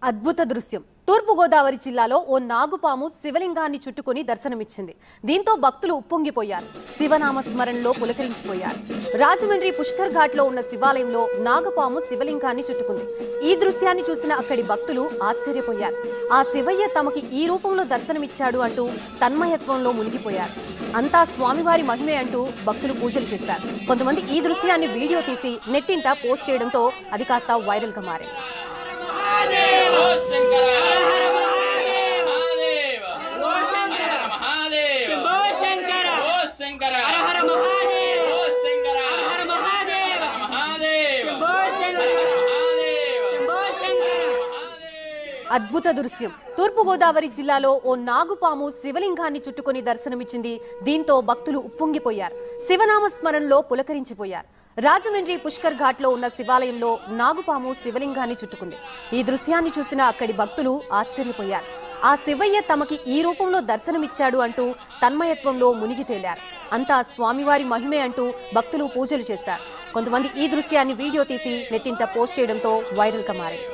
అద్భుత దృశ్యం. తూర్పు గోదావరి జిల్లాలో ఓ నాగుపాము శివలింగాన్ని చుట్టుకొని దర్శనమిచ్చింది. దీంతో భక్తులు ఉప్పొంగిపోయారు. శివనామ స్మరణలో పులకరించిపోయారు. రాజమండ్రి పుష్కర్ ఘాట్ లో ఉన్న శివాలయంలో నాగుపాము శివలింగాన్ని చుట్టుకుంది. ఈ దృశ్యాన్ని చూసిన అక్కడి భక్తులు ఆశ్చర్యపోయారు. ఆ శివయ్య తమకి ఈ రూపంలో దర్శనమిచ్చాడు అంటూ తన్మయత్వంలో మునిగిపోయారు. అంతా స్వామివారి మహిమే అంటూ భక్తులు పూజలు చేశారు. కొంతమంది ఈ దృశ్యాన్ని వీడియో తీసి నెట్టింట పోస్ట్ చేయడంతో అది కాస్త వైరల్ గా మారింది. అద్భుత దృశ్యం. తూర్పు గోదావరి జిల్లాలో ఓ నాగుపాము శివలింగాన్ని చుట్టుకొని దర్శనమిచ్చింది. దీంతో భక్తులు ఉప్పొంగిపోయారు. శివనామ స్మరణలో పులకరించిపోయారు. రాజమండ్రి పుష్కర్ ఘాట్ లో ఉన్న శివాలయంలో నాగుపాము శివలింగాన్ని చుట్టుకుంది. ఈ దృశ్యాన్ని చూసిన అక్కడి భక్తులు ఆశ్చర్యపోయారు. ఆ శివయ్య తమకి ఈ రూపంలో దర్శనమిచ్చాడు అంటూ తన్మయత్వంలో మునిగి తేలారు. అంతా స్వామివారి మహిమే అంటూ భక్తులు పూజలు చేశారు. కొంతమంది ఈ దృశ్యాన్ని వీడియో తీసి నెట్టింట పోస్ట్ చేయడంతో వైరల్ గా మారింది.